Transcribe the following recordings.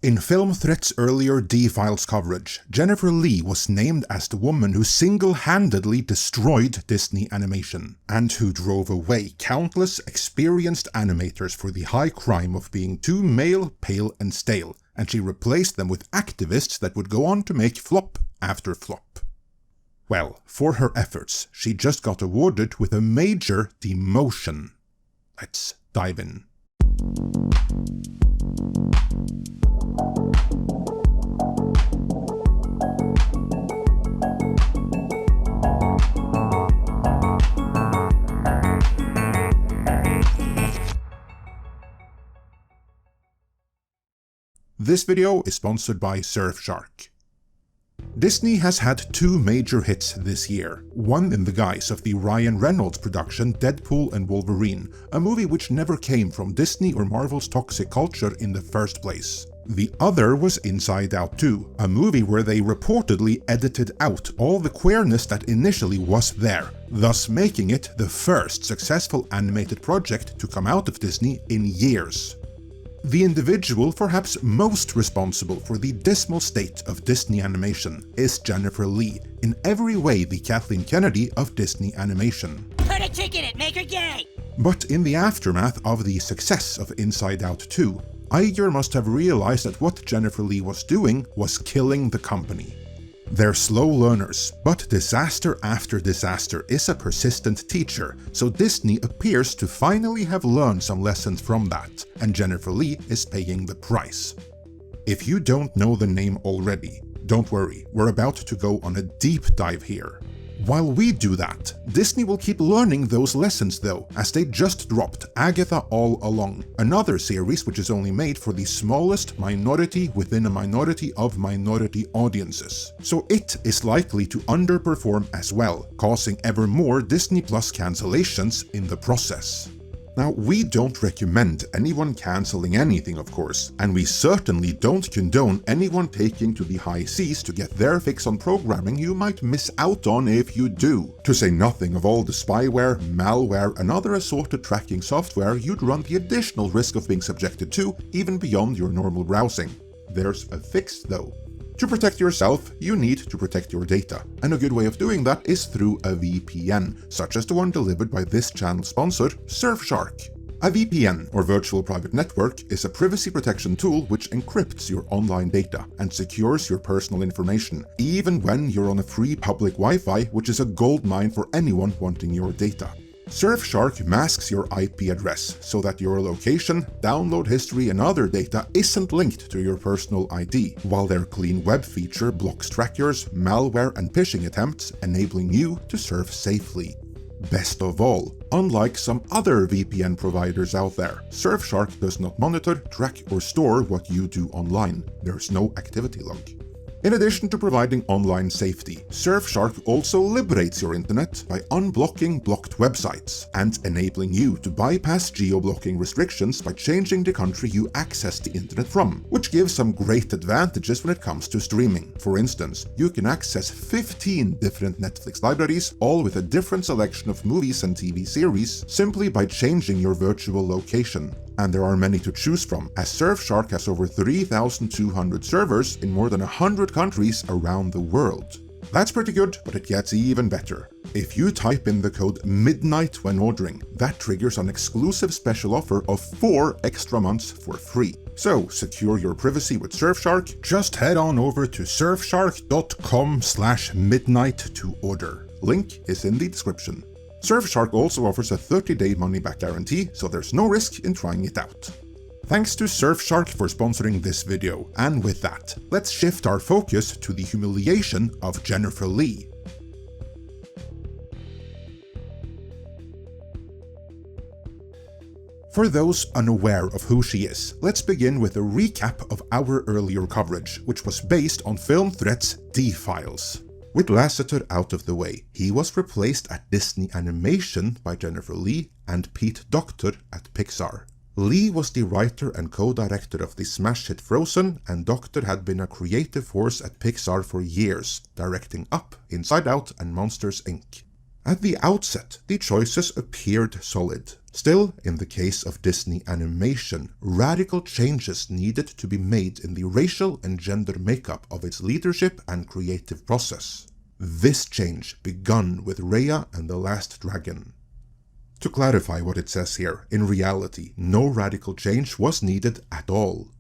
In Film Threat's earlier D-Files coverage, Jennifer Lee was named as the woman who single-handedly destroyed Disney animation, and who drove away countless experienced animators for the high crime of being too male, pale and stale, and she replaced them with activists that would go on to make flop after flop. Well, for her efforts, she just got awarded with a major demotion. Let's dive in. This video is sponsored by Surfshark. Disney has had two major hits this year, one in the guise of the Ryan Reynolds production Deadpool and Wolverine, a movie which never came from Disney or Marvel's toxic culture in the first place. The other was Inside Out 2, a movie where they reportedly edited out all the queerness that initially was there, thus making it the first successful animated project to come out of Disney in years. The individual perhaps most responsible for the dismal state of Disney animation is Jennifer Lee, in every way the Kathleen Kennedy of Disney animation. Put a chick in it, make her gay! But in the aftermath of the success of Inside Out 2, Iger must have realized that what Jennifer Lee was doing was killing the company. They're slow learners, but disaster after disaster is a persistent teacher, so Disney appears to finally have learned some lessons from that, and Jennifer Lee is paying the price. If you don't know the name already, don't worry, we're about to go on a deep dive here. While we do that, Disney will keep learning those lessons though, as they just dropped Agatha All Along, another series which is only made for the smallest minority within a minority of minority audiences. So it is likely to underperform as well, causing ever more Disney Plus cancellations in the process. Now, we don't recommend anyone cancelling anything, of course, and we certainly don't condone anyone taking to the high seas to get their fix on programming you might miss out on if you do. To say nothing of all the spyware, malware and other assorted tracking software you'd run the additional risk of being subjected to, even beyond your normal browsing. There's a fix though. To protect yourself, you need to protect your data, and a good way of doing that is through a VPN, such as the one delivered by this channel's sponsor, Surfshark. A VPN, or Virtual Private Network, is a privacy protection tool which encrypts your online data and secures your personal information, even when you're on a free public Wi-Fi, which is a goldmine for anyone wanting your data. Surfshark masks your IP address so that your location, download history and other data isn't linked to your personal ID, while their clean web feature blocks trackers, malware and phishing attempts, enabling you to surf safely. Best of all, unlike some other VPN providers out there, Surfshark does not monitor, track or store what you do online. There's no activity log. In addition to providing online safety, Surfshark also liberates your internet by unblocking blocked websites and enabling you to bypass geo-blocking restrictions by changing the country you access the internet from, which gives some great advantages when it comes to streaming. For instance, you can access 15 different Netflix libraries, all with a different selection of movies and TV series, simply by changing your virtual location. And there are many to choose from, as Surfshark has over 3,200 servers in more than 100 countries around the world. That's pretty good, but it gets even better. If you type in the code MIDNIGHT when ordering, that triggers an exclusive special offer of 4 extra months for free. So, secure your privacy with Surfshark, just head on over to surfshark.com/midnight to order. Link is in the description. Surfshark also offers a 30-day money-back guarantee, so there's no risk in trying it out. Thanks to Surfshark for sponsoring this video, and with that, let's shift our focus to the humiliation of Jennifer Lee. For those unaware of who she is, let's begin with a recap of our earlier coverage, which was based on Film Threat's D-Files. With Lasseter out of the way, he was replaced at Disney Animation by Jennifer Lee and Pete Docter at Pixar. Lee was the writer and co-director of the smash hit Frozen, and Docter had been a creative force at Pixar for years, directing Up, Inside Out and Monsters, Inc. At the outset, the choices appeared solid. Still, in the case of Disney Animation, radical changes needed to be made in the racial and gender makeup of its leadership and creative process. This change begun with Raya and the Last Dragon. To clarify what it says here, in reality, no radical change was needed at all.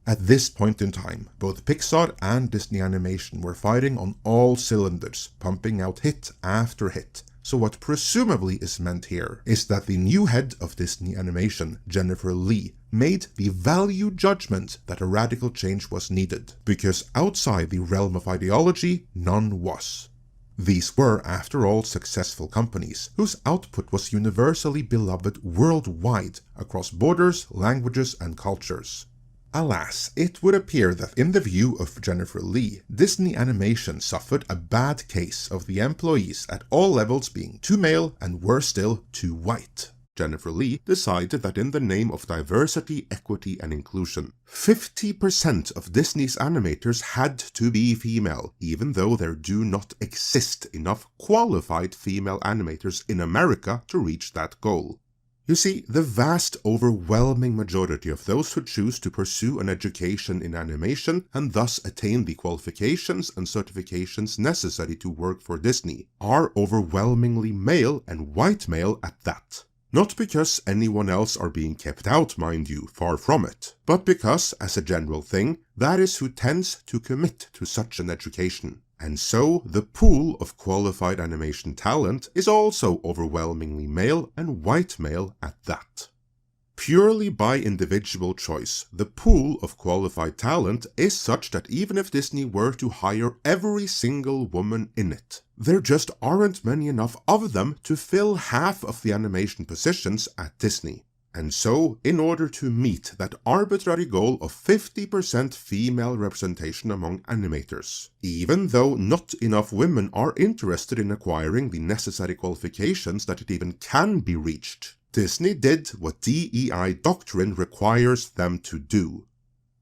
At this point in time, both Pixar and Disney Animation were firing on all cylinders, pumping out hit after hit. So what presumably is meant here is that the new head of Disney Animation, Jennifer Lee, made the value judgment that a radical change was needed, because outside the realm of ideology, none was. These were, after all, successful companies, whose output was universally beloved worldwide, across borders, languages, and cultures. Alas, it would appear that in the view of Jennifer Lee, Disney Animation suffered a bad case of the employees at all levels being too male and worse still, too white. Jennifer Lee decided that in the name of diversity, equity, and inclusion, 50% of Disney's animators had to be female, even though there do not exist enough qualified female animators in America to reach that goal. You see, the vast overwhelming majority of those who choose to pursue an education in animation and thus attain the qualifications and certifications necessary to work for Disney are overwhelmingly male and white male at that. Not because anyone else are being kept out, mind you, far from it, but because, as a general thing, that is who tends to commit to such an education. And so, the pool of qualified animation talent is also overwhelmingly male and white male at that. Purely by individual choice, the pool of qualified talent is such that even if Disney were to hire every single woman in it, there just aren't many enough of them to fill half of the animation positions at Disney. And so, in order to meet that arbitrary goal of 50% female representation among animators, even though not enough women are interested in acquiring the necessary qualifications that it even can be reached, Disney did what DEI doctrine requires them to do.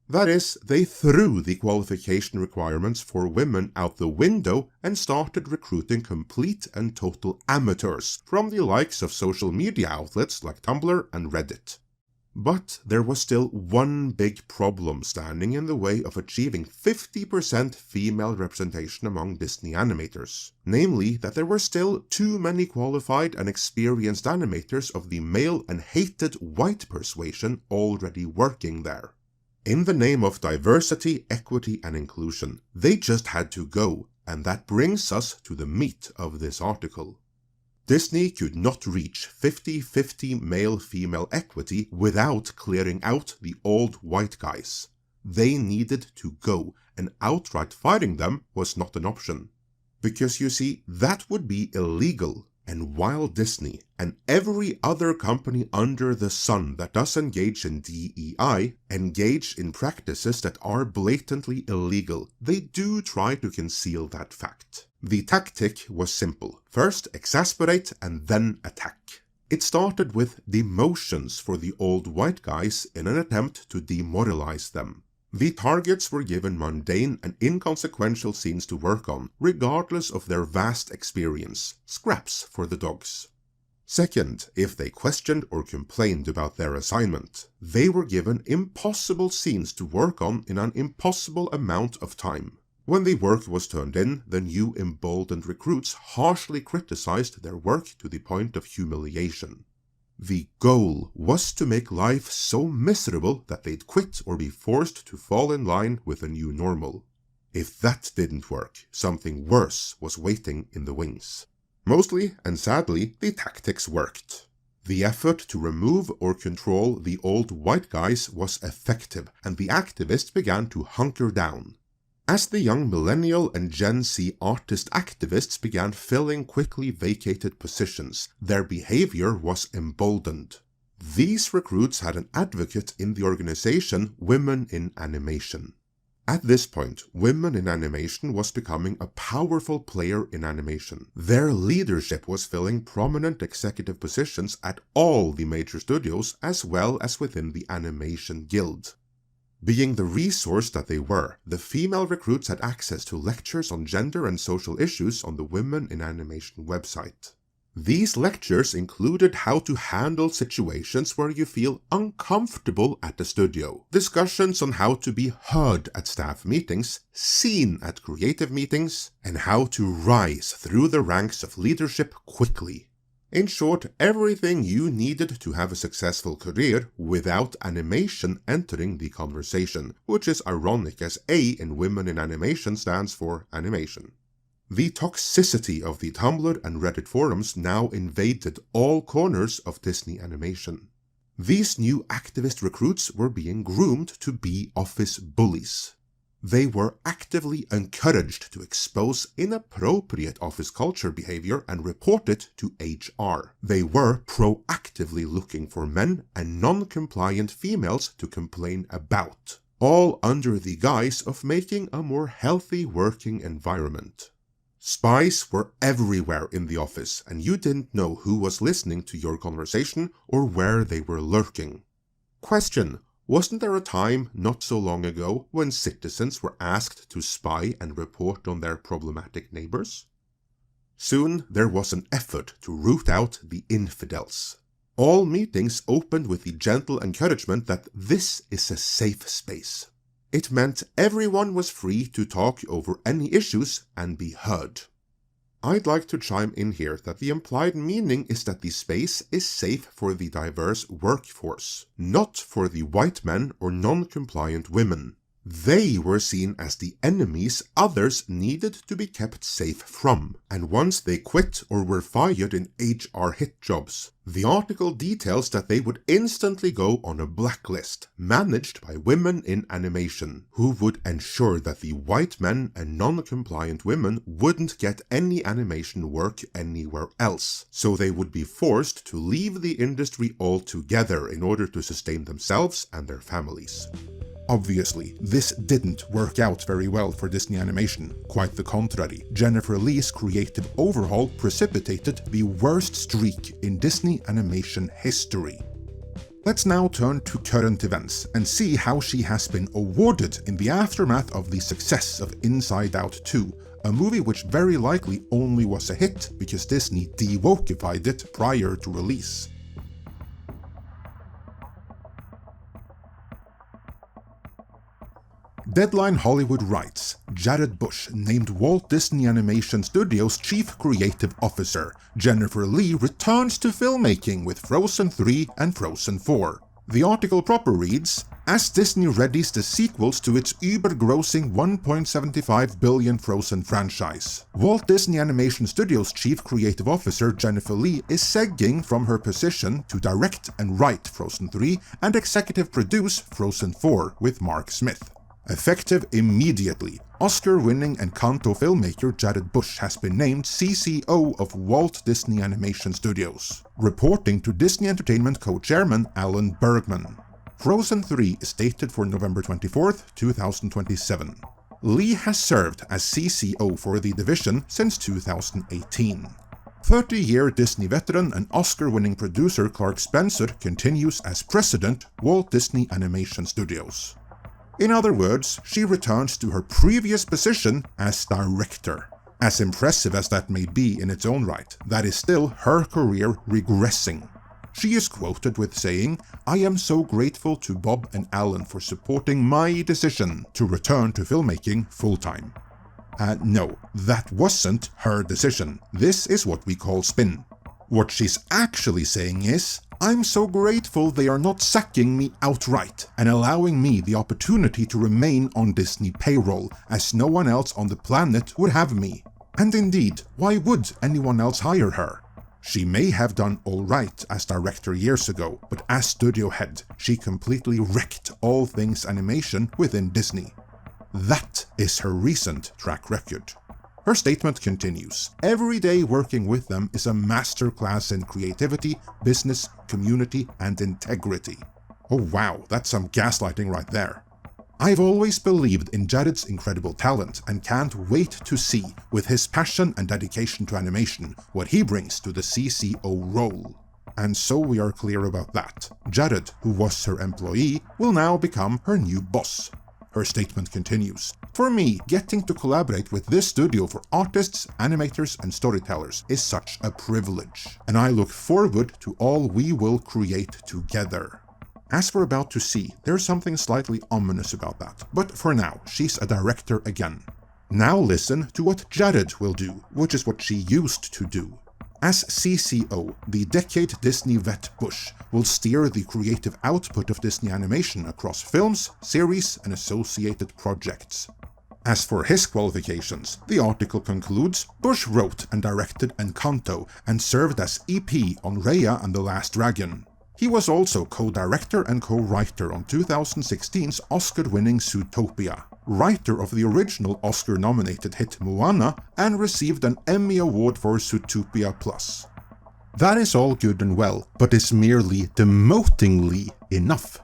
That is, they threw the qualification requirements for women out the window and started recruiting complete and total amateurs from the likes of social media outlets like Tumblr and Reddit. But there was still one big problem standing in the way of achieving 50% female representation among Disney animators. Namely, that there were still too many qualified and experienced animators of the male and hated white persuasion already working there. In the name of diversity, equity, and inclusion, they just had to go, and that brings us to the meat of this article. Disney could not reach 50-50 male-female equity without clearing out the old white guys. They needed to go, and outright fighting them was not an option. Because you see, that would be illegal. And while Disney, and every other company under the sun that does engage in DEI, engage in practices that are blatantly illegal, they do try to conceal that fact. The tactic was simple. First exasperate and then attack. It started with demotions for the old white guys in an attempt to demoralize them. The targets were given mundane and inconsequential scenes to work on, regardless of their vast experience, scraps for the dogs. Second, if they questioned or complained about their assignment, they were given impossible scenes to work on in an impossible amount of time. When the work was turned in, the new emboldened recruits harshly criticized their work to the point of humiliation. The goal was to make life so miserable that they'd quit or be forced to fall in line with a new normal. If that didn't work, something worse was waiting in the wings. Mostly, and sadly, the tactics worked. The effort to remove or control the old white guys was effective, and the activists began to hunker down. As the young millennial and Gen Z artist activists began filling quickly vacated positions, their behavior was emboldened. These recruits had an advocate in the organization Women in Animation. At this point, Women in Animation was becoming a powerful player in animation. Their leadership was filling prominent executive positions at all the major studios as well as within the Animation Guild. Being the resource that they were, the female recruits had access to lectures on gender and social issues on the Women in Animation website. These lectures included how to handle situations where you feel uncomfortable at the studio, discussions on how to be heard at staff meetings, seen at creative meetings, and how to rise through the ranks of leadership quickly. In short, everything you needed to have a successful career without animation entering the conversation, which is ironic as A in Women in Animation stands for animation. The toxicity of the Tumblr and Reddit forums now invaded all corners of Disney animation. These new activist recruits were being groomed to be office bullies. They were actively encouraged to expose inappropriate office culture behavior and report it to HR. They were proactively looking for men and non-compliant females to complain about, all under the guise of making a more healthy working environment. Spies were everywhere in the office, and you didn't know who was listening to your conversation or where they were lurking. Question: wasn't there a time not so long ago when citizens were asked to spy and report on their problematic neighbors? Soon there was an effort to root out the infidels. All meetings opened with the gentle encouragement that this is a safe space. It meant everyone was free to talk over any issues and be heard. I'd like to chime in here that the implied meaning is that the space is safe for the diverse workforce, not for the white men or non-compliant women. They were seen as the enemies others needed to be kept safe from, and once they quit or were fired in HR hit jobs, the article details that they would instantly go on a blacklist, managed by Women in Animation, who would ensure that the white men and non-compliant women wouldn't get any animation work anywhere else, so they would be forced to leave the industry altogether in order to sustain themselves and their families. Obviously, this didn't work out very well for Disney Animation. Quite the contrary. Jennifer Lee's creative overhaul precipitated the worst streak in Disney Animation history. Let's now turn to current events and see how she has been awarded in the aftermath of the success of Inside Out 2, a movie which very likely only was a hit because Disney de-wokified it prior to release. Deadline Hollywood writes, Jared Bush named Walt Disney Animation Studios Chief Creative Officer. Jennifer Lee returns to filmmaking with Frozen 3 and Frozen 4. The article proper reads, as Disney readies the sequels to its uber-grossing $1.75 billion Frozen franchise, Walt Disney Animation Studios Chief Creative Officer Jennifer Lee is segging from her position to direct and write Frozen 3 and executive produce Frozen 4 with Mark Smith. Effective immediately, Oscar-winning Encanto filmmaker Jared Bush has been named CCO of Walt Disney Animation Studios, reporting to Disney Entertainment co-chairman Alan Bergman. Frozen 3 is dated for November 24, 2027. Lee has served as CCO for the division since 2018. 30-year Disney veteran and Oscar-winning producer Clark Spencer continues as president, Walt Disney Animation Studios. In other words, she returns to her previous position as director. As impressive as that may be in its own right, that is still her career regressing. She is quoted with saying, I am so grateful to Bob and Alan for supporting my decision to return to filmmaking full-time. No, that wasn't her decision. This is what we call spin. What she's actually saying is, I'm so grateful they are not sacking me outright and allowing me the opportunity to remain on Disney payroll, as no one else on the planet would have me. And indeed, why would anyone else hire her? She may have done alright as director years ago, but as studio head, she completely wrecked all things animation within Disney. That is her recent track record. Her statement continues, every day working with them is a masterclass in creativity, business, community, and integrity. Oh wow, that's some gaslighting right there. I've always believed in Jared's incredible talent and can't wait to see, with his passion and dedication to animation, what he brings to the CCO role. and so we are clear about that. Jared, who was her employee, will now become her new boss. Her statement continues. For me, getting to collaborate with this studio for artists, animators and storytellers is such a privilege, and I look forward to all we will create together. As we're about to see, there's something slightly ominous about that, but for now, she's a director again. Now listen to what Jared will do, which is what she used to do. As CCO, the decade Disney vet Bush will steer the creative output of Disney animation across films, series, and associated projects. As for his qualifications, the article concludes, Bush wrote and directed Encanto and served as EP on Raya and the Last Dragon. He was also co-director and co-writer on 2016's Oscar-winning Zootopia, writer of the original Oscar-nominated hit Moana, and received an Emmy Award for Zootopia Plus. That is all good and well, but is merely demotingly enough.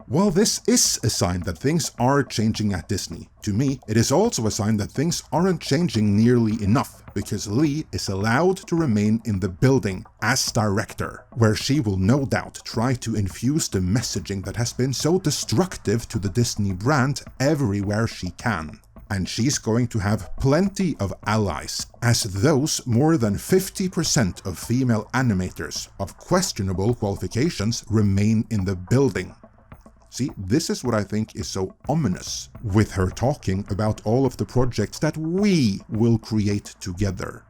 While this is a sign that things are changing at Disney, to me it is also a sign that things aren't changing nearly enough, because Lee is allowed to remain in the building as director, where she will no doubt try to infuse the messaging that has been so destructive to the Disney brand everywhere she can. And she's going to have plenty of allies, as those more than 50% of female animators of questionable qualifications remain in the building. See, this is what I think is so ominous, with her talking about all of the projects that we will create together.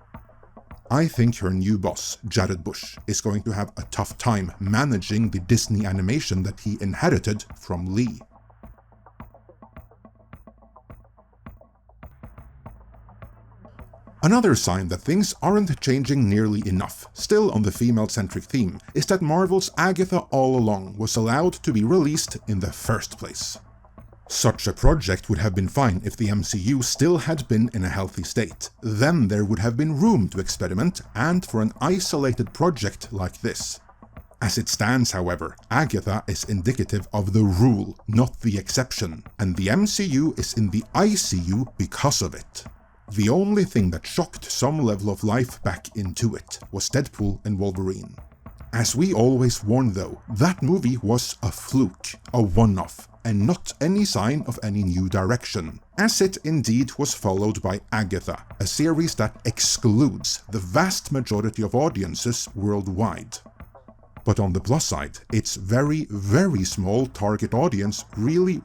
I think her new boss, Jared Bush, is going to have a tough time managing the Disney animation that he inherited from Lee. Another sign that things aren't changing nearly enough, still on the female-centric theme, is that Marvel's Agatha All Along was allowed to be released in the first place. Such a project would have been fine if the MCU still had been in a healthy state. Then there would have been room to experiment and for an isolated project like this. As it stands, however, Agatha is indicative of the rule, not the exception, and the MCU is in the ICU because of it. The only thing that shocked some level of life back into it was Deadpool and Wolverine. As we always warn though, that movie was a fluke, a one-off, and not any sign of any new direction, as it indeed was followed by Agatha, a series that excludes the vast majority of audiences worldwide. But on the plus side, its very, very small target audience really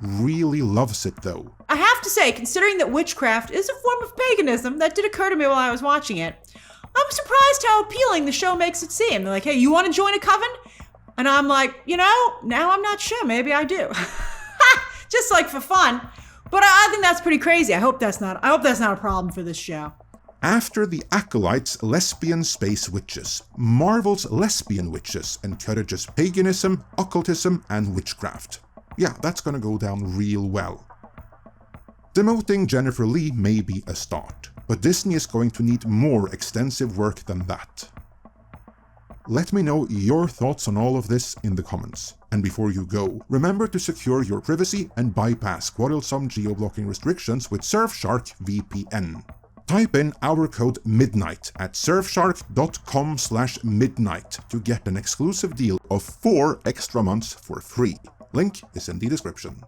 loves it though. I have to say, considering that witchcraft is a form of paganism, that did occur to me while I was watching it. I'm surprised how appealing the show makes it seem. They're like, hey, you want to join a coven? And I'm like, now I'm not sure, maybe I do. Just like for fun. But I think that's pretty crazy. I hope that's not a problem for this show. After the Acolyte's lesbian space witches, Marvel's lesbian witches encourages paganism, occultism, and witchcraft. Yeah, that's gonna go down real well. Demoting Jennifer Lee may be a start, but Disney is going to need more extensive work than that. Let me know your thoughts on all of this in the comments. And before you go, remember to secure your privacy and bypass quarrelsome geo-blocking restrictions with Surfshark VPN. Type in our code MIDNIGHT at surfshark.com/midnight to get an exclusive deal of 4 extra months for free. Link is in the description.